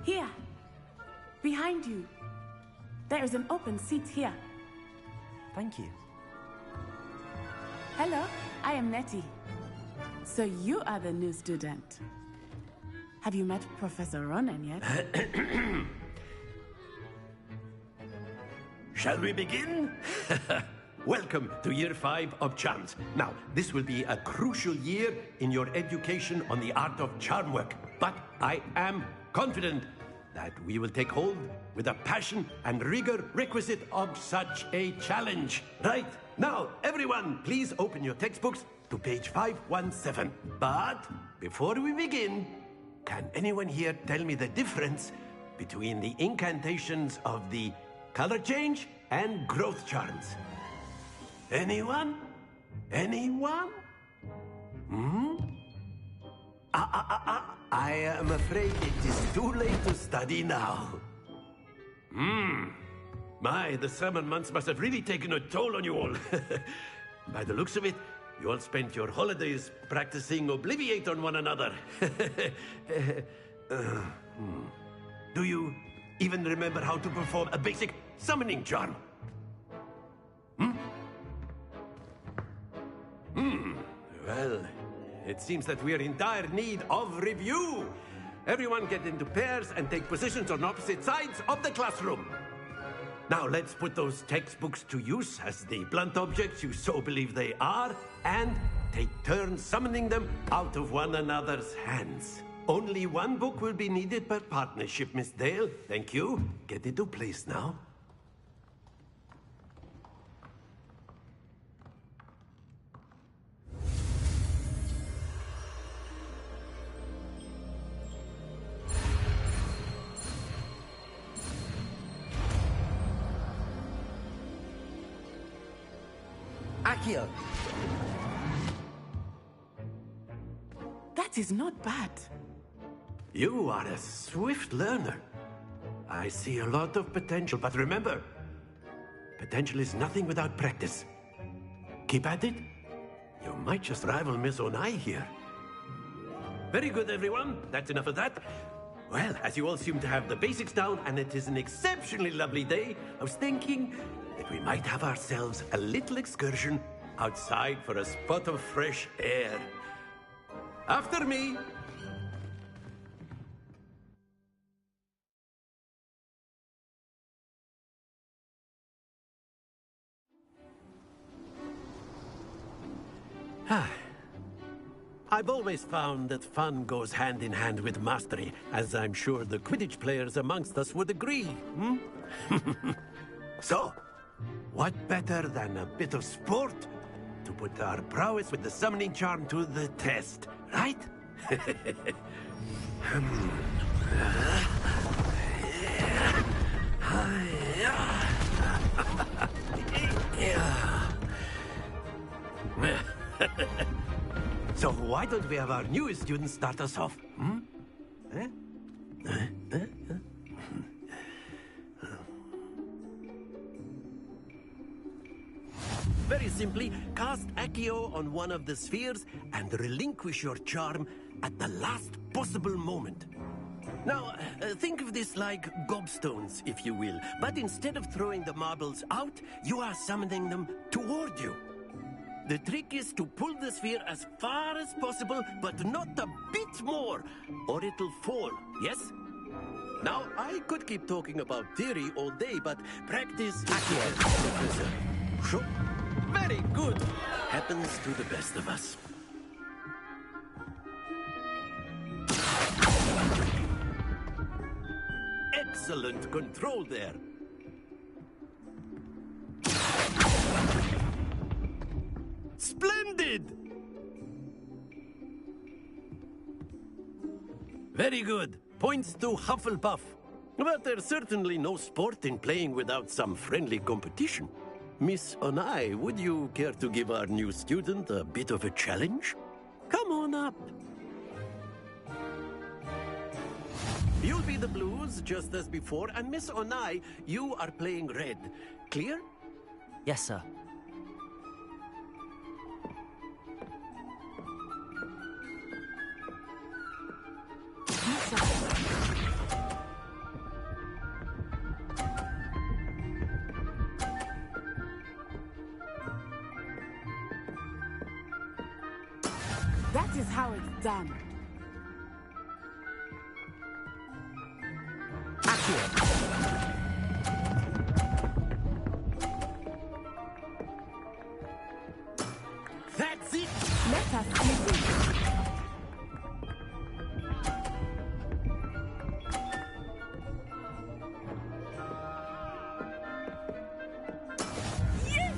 Here. Behind you. There is an open seat here. Thank you. Hello, I am Nettie. So you are the new student. Have you met Professor Ronan yet? Shall we begin? Welcome to Year 5 of Charms. Now, this will be a crucial year in your education on the art of charm work. But I am confident that we will take hold with the passion and rigor requisite of such a challenge. Right, now, everyone, please open your textbooks to page 517. But before we begin, can anyone here tell me the difference between the incantations of the color change and growth charms? Anyone? Anyone? I am afraid it is too late to study now. My, the summer months must have really taken a toll on you all. By the looks of it, you all spent your holidays practicing Obliviate on one another. Do you even remember how to perform a basic summoning charm? Well, it seems that we are in dire need of review. Everyone get into pairs and take positions on opposite sides of the classroom. Now let's put those textbooks to use as the blunt objects you so believe they are, and take turns summoning them out of one another's hands. Only one book will be needed per partnership, Miss Dale. Thank you. Get into place now. Accio! That is not bad. You are a swift learner. I see a lot of potential, but remember, potential is nothing without practice. Keep at it. You might just rival Miss Onai here. Very good, everyone. That's enough of that. Well, as you all seem to have the basics down, and it is an exceptionally lovely day, I was thinking that we might have ourselves a little excursion outside for a spot of fresh air. After me. I've always found that fun goes hand in hand with mastery, as I'm sure the Quidditch players amongst us would agree. So, what better than a bit of sport to put our prowess with the summoning charm to the test, right? So why don't we have our newest student start us off? Very simply, cast Accio on one of the spheres and relinquish your charm at the last possible moment. Now, think of this like gobstones, if you will. But instead of throwing the marbles out, you are summoning them toward you. The trick is to pull the sphere as far as possible, but not a bit more, or it'll fall, yes? Now, I could keep talking about theory all day, but practice... Accio. Sure. Very good. Happens to the best of us. Excellent control there. Splendid! Very good. Points to Hufflepuff. But there's certainly no sport in playing without some friendly competition. Miss Onai, would you care to give our new student a bit of a challenge? Come on up. You'll be the blues, just as before, and Miss Onai, you are playing red. Clear? Yes, sir. done. That's it! Let us see this. Yes!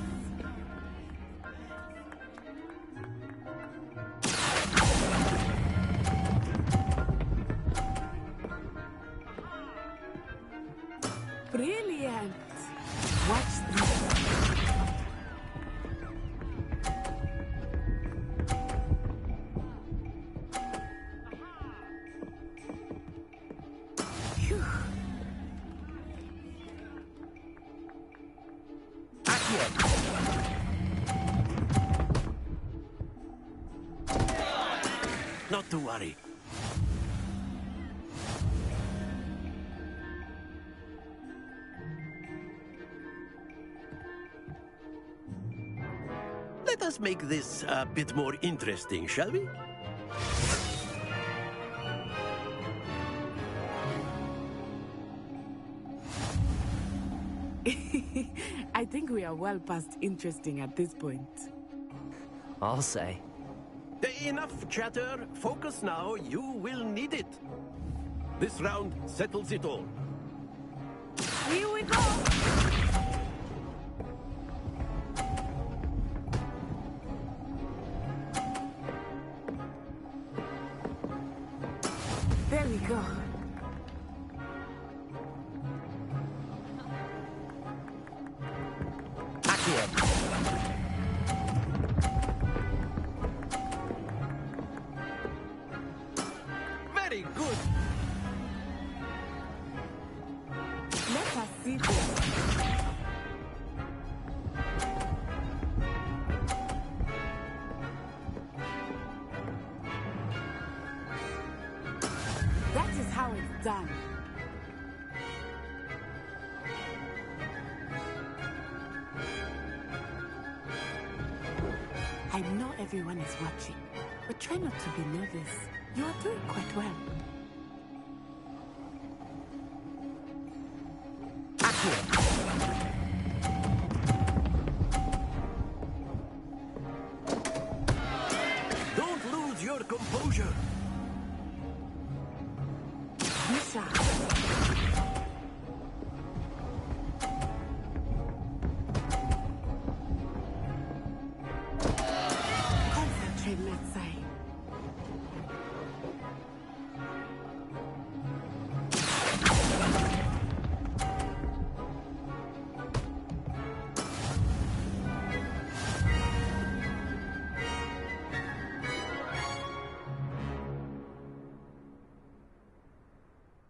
Brilliant! Watch this. Phew. Not to worry. Let us make this a bit more interesting, shall we? I think we are well past interesting at this point. I'll say. Enough chatter. Focus now. You will need it. This round settles it all. Here we go! There we go. Very good. Let us see this. That is how it's done. I know everyone is watching, but try not to be nervous. You are doing quite well. Don't lose your composure. Misha. Concentrate, let's say.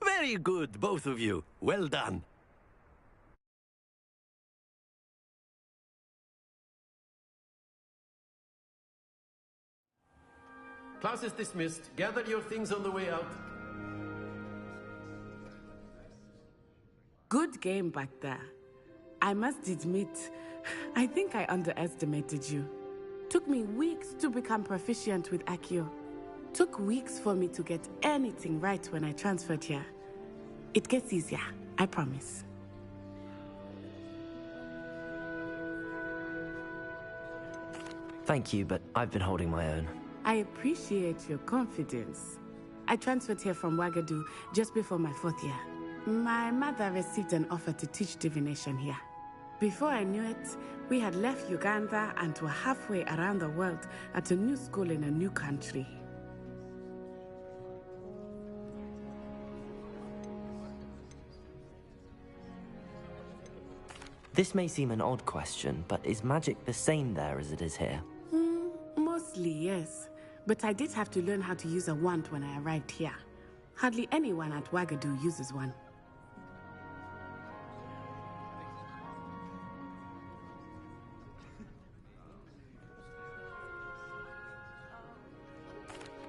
Very good, both of you. Well done. Class is dismissed. Gather your things on the way out. Good game back there. I must admit, I think I underestimated you. Took me weeks to become proficient with Accio. Took weeks for me to get anything right when I transferred here. It gets easier, I promise. Thank you, but I've been holding my own. I appreciate your confidence. I transferred here from Ouagadougou just before my 4th year. My mother received an offer to teach divination here. Before I knew it, we had left Uganda and were halfway around the world at a new school in a new country. This may seem an odd question, but is magic the same there as it is here? Mostly, yes. But I did have to learn how to use a wand when I arrived here. Hardly anyone at Ouagadougou uses one.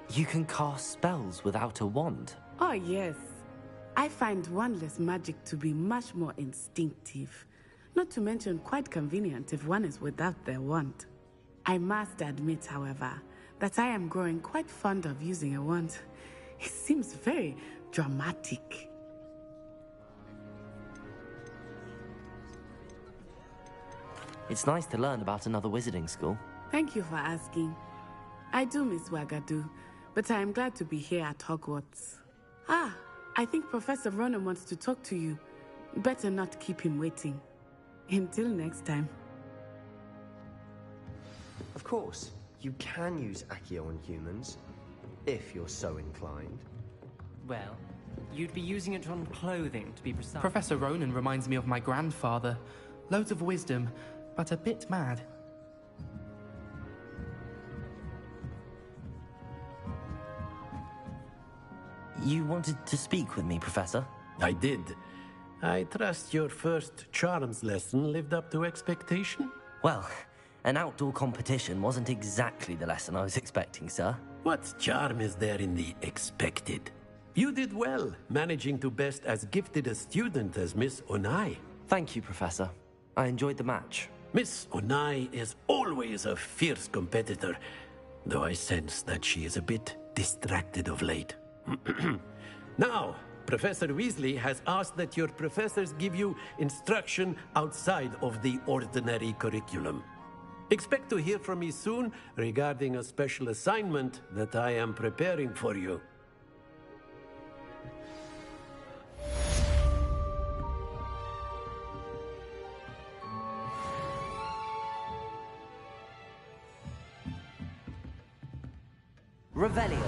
You can cast spells without a wand? Oh, yes. I find wandless magic to be much more instinctive. Not to mention quite convenient if one is without their wand. I must admit, however, that I am growing quite fond of using a wand. It seems very dramatic. It's nice to learn about another wizarding school. Thank you for asking. I do miss Wagadu, but I am glad to be here at Hogwarts. Ah, I think Professor Ronan wants to talk to you. Better not keep him waiting. Until next time. Of course, you can use Accio on humans, if you're so inclined. Well, you'd be using it on clothing, to be precise. Professor Ronan reminds me of my grandfather. Loads of wisdom, but a bit mad. You wanted to speak with me, Professor? I did. I trust your first charms lesson lived up to expectation? Well, an outdoor competition wasn't exactly the lesson I was expecting, sir. What charm is there in the expected? You did well, managing to best as gifted a student as Miss Onai. Thank you, Professor. I enjoyed the match. Miss Onai is always a fierce competitor, though I sense that she is a bit distracted of late. Now, Professor Weasley has asked that your professors give you instruction outside of the ordinary curriculum. Expect to hear from me soon regarding a special assignment that I am preparing for you. Revelio.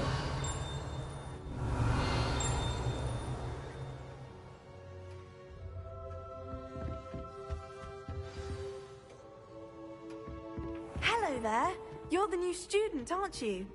Hello there. You're the new student, aren't you?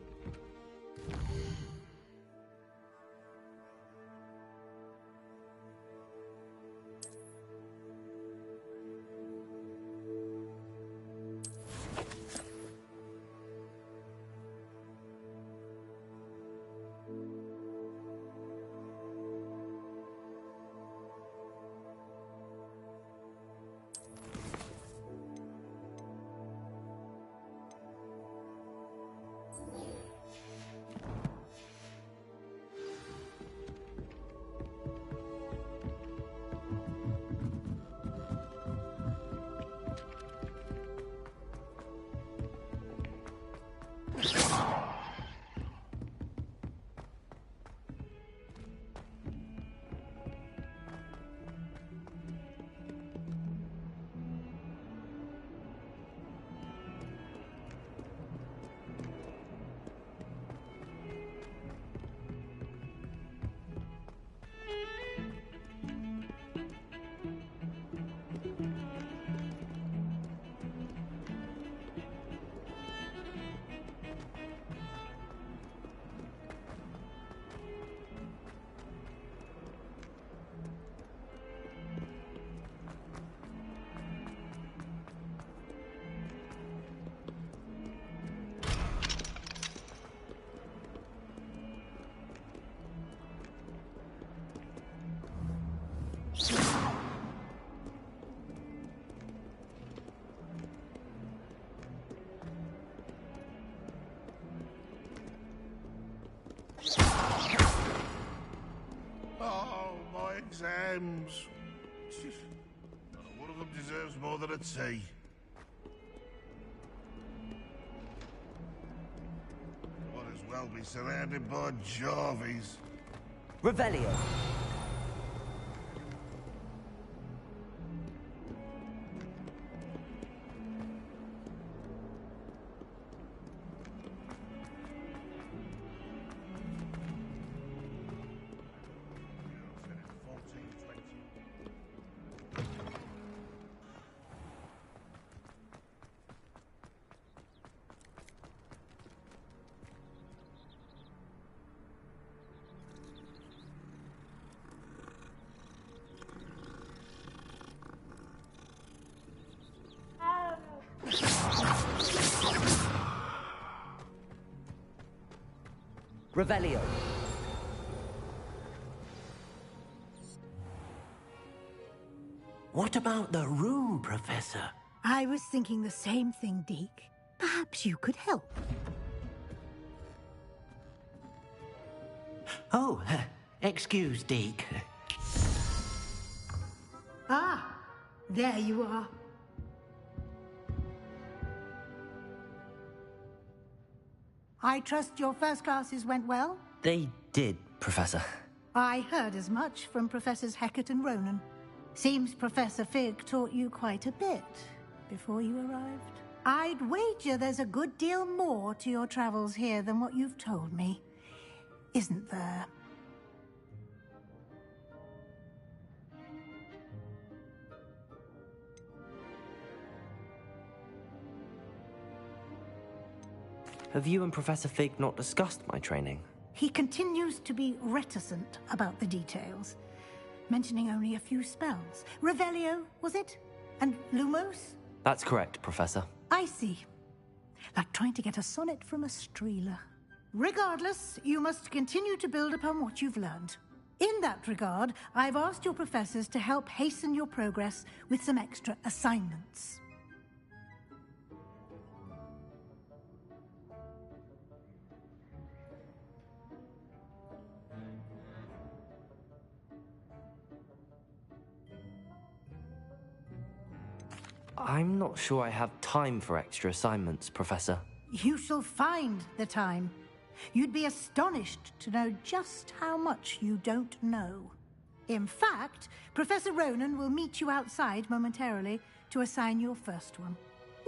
Oh, my exams. One of them deserves more than a tea. Might as well be surrounded by Jarvies. Revelio. Revelio. What about the room, Professor? I was thinking the same thing, Deke. Perhaps you could help. Oh, excuse, Deke. Ah, there you are. I trust your first classes went well? They did, Professor. I heard as much from Professors Hecat and Ronan. Seems Professor Fig taught you quite a bit before you arrived. I'd wager there's a good deal more to your travels here than what you've told me. Isn't there? Have you and Professor Fig not discussed my training? He continues to be reticent about the details, mentioning only a few spells. Revelio, was it? And Lumos? That's correct, Professor. I see. Like trying to get a sonnet from a streeler. Regardless, you must continue to build upon what you've learned. In that regard, I've asked your professors to help hasten your progress with some extra assignments. I'm not sure I have time for extra assignments, Professor. You shall find the time. You'd be astonished to know just how much you don't know. In fact, Professor Ronan will meet you outside momentarily to assign your first one.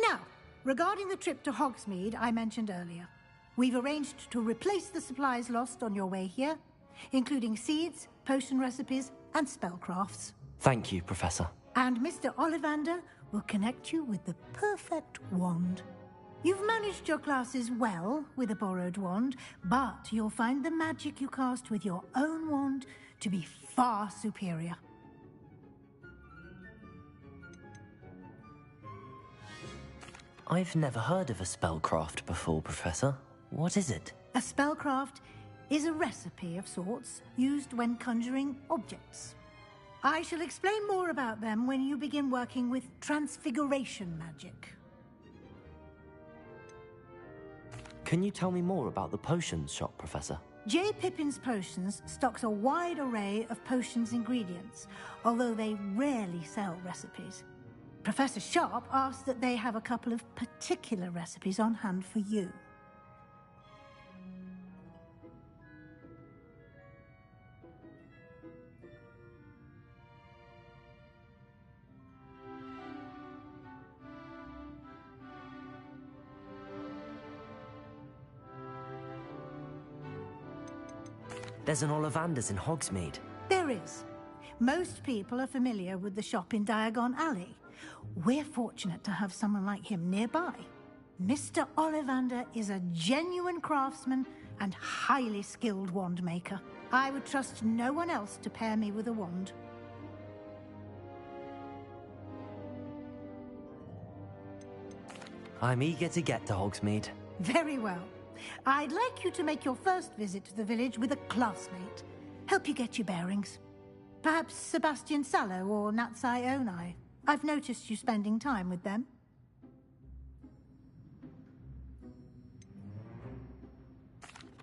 Now, regarding the trip to Hogsmeade I mentioned earlier, we've arranged to replace the supplies lost on your way here, including seeds, potion recipes, and spellcrafts. Thank you, Professor. And Mr. Ollivander will connect you with the perfect wand. You've managed your classes well with a borrowed wand, but you'll find the magic you cast with your own wand to be far superior. I've never heard of a spellcraft before, Professor. What is it? A spellcraft is a recipe of sorts used when conjuring objects. I shall explain more about them when you begin working with transfiguration magic. Can you tell me more about the potions shop, Professor? J. Pippin's Potions stocks a wide array of potions ingredients, although they rarely sell recipes. Professor Sharp asked that they have a couple of particular recipes on hand for you. There's an Ollivander's in Hogsmeade. There is. Most people are familiar with the shop in Diagon Alley. We're fortunate to have someone like him nearby. Mr. Ollivander is a genuine craftsman and highly skilled wand maker. I would trust no one else to pair me with a wand. I'm eager to get to Hogsmeade. Very well. I'd like you to make your first visit to the village with a classmate. Help you get your bearings. Perhaps Sebastian Sallow or Natsai Onai. I've noticed you spending time with them.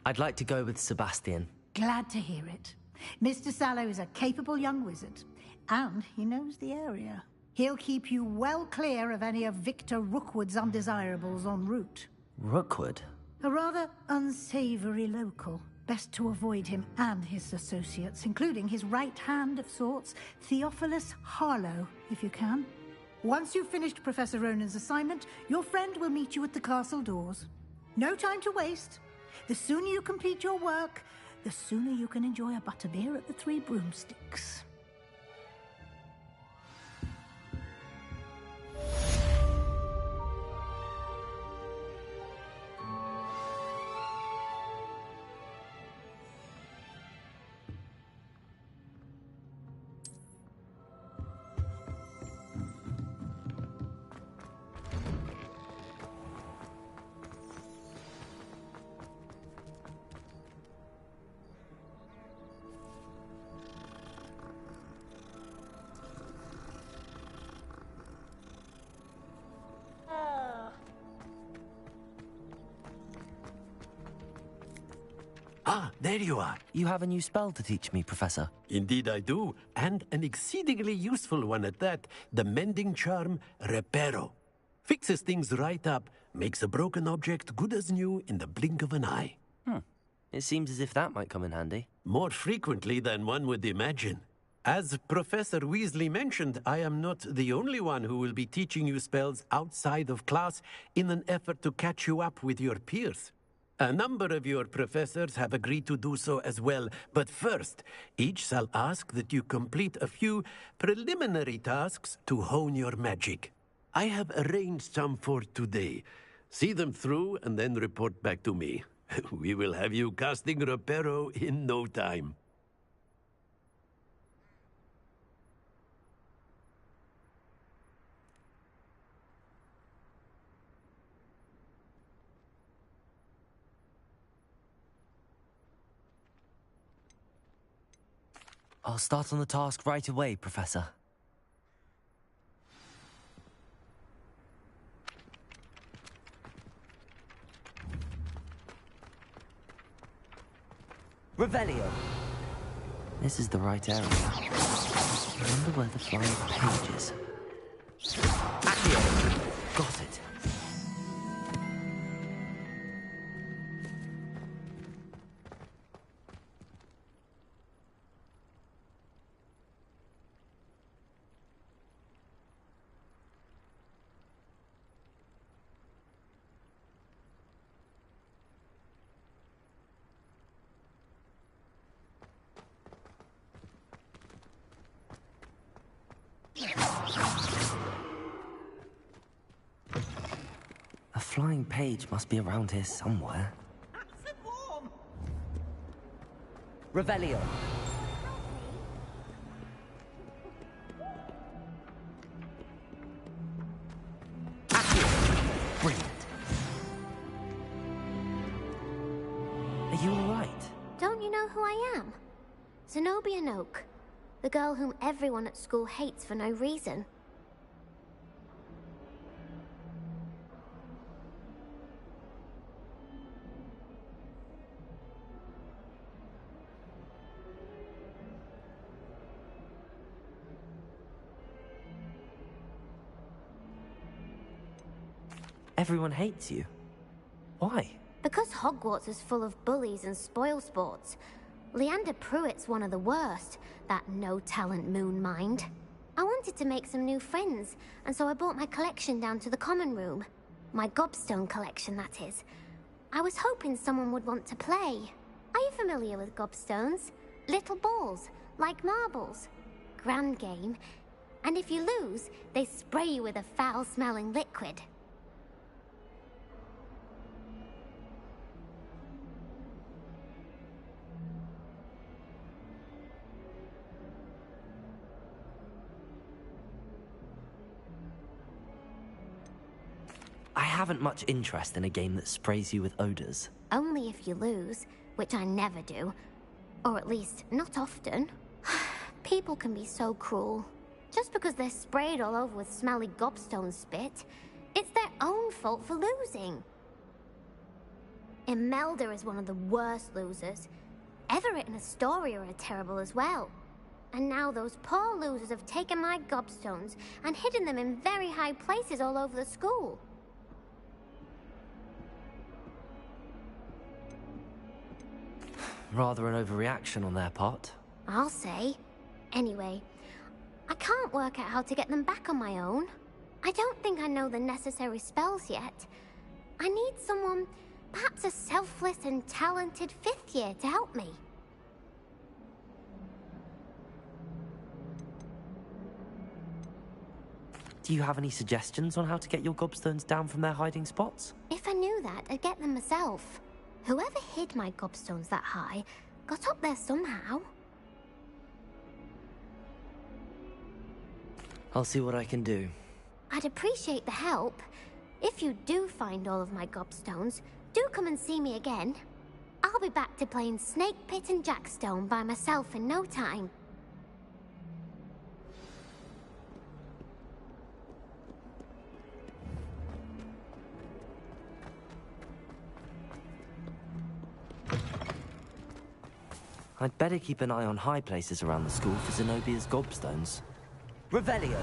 I'd like to go with Sebastian. Glad to hear it. Mr. Sallow is a capable young wizard, and he knows the area. He'll keep you well clear of any of Victor Rookwood's undesirables en route. Rookwood? A rather unsavory local. Best to avoid him and his associates, including his right hand of sorts, Theophilus Harlow, if you can. Once you've finished Professor Ronan's assignment, your friend will meet you at the castle doors. No time to waste. The sooner you complete your work, the sooner you can enjoy a butterbeer at the Three Broomsticks. Ah, there you are. You have a new spell to teach me, Professor. Indeed I do, and an exceedingly useful one at that. The mending charm, Reparo. Fixes things right up, makes a broken object good as new in the blink of an eye. It seems as if that might come in handy. More frequently than one would imagine. As Professor Weasley mentioned, I am not the only one who will be teaching you spells outside of class in an effort to catch you up with your peers. A number of your professors have agreed to do so as well, but first, each shall ask that you complete a few preliminary tasks to hone your magic. I have arranged some for today. See them through and then report back to me. We will have you casting Reparo in no time. I'll start on the task right away, Professor. Revelio. This is the right area. I wonder where the flying page is. Accio. Got it. A flying page must be around here somewhere. Revelio. Accio. Brilliant. Are you all right? Don't you know who I am? Zenobia Noak, the girl whom everyone at school hates for no reason. Everyone hates you. Why? Because Hogwarts is full of bullies and spoilsports. Leander Pruitt's one of the worst, that no-talent moon mind. I wanted to make some new friends, and so I brought my collection down to the common room. My gobstone collection, that is. I was hoping someone would want to play. Are you familiar with gobstones? Little balls, like marbles. Grand game. And if you lose, they spray you with a foul-smelling liquid. I haven't much interest in a game that sprays you with odors. Only if you lose, which I never do. Or at least, not often. People can be so cruel. Just because they're sprayed all over with smelly gobstone spit, it's their own fault for losing. Imelda is one of the worst losers. Everett and Astoria are terrible as well. And now those poor losers have taken my gobstones and hidden them in very high places all over the school. Rather an overreaction on their part. I'll say. Anyway, I can't work out how to get them back on my own. I don't think I know the necessary spells yet. I need someone, perhaps a selfless and talented fifth year to help me. Do you have any suggestions on how to get your gobstones down from their hiding spots? If I knew that, I'd get them myself. Whoever hid my gobstones that high got up there somehow. I'll see what I can do. I'd appreciate the help. If you do find all of my gobstones, do come and see me again. I'll be back to playing Snake Pit and Jackstone by myself in no time. I'd better keep an eye on high places around the school for Zenobia's gobstones. Revelio.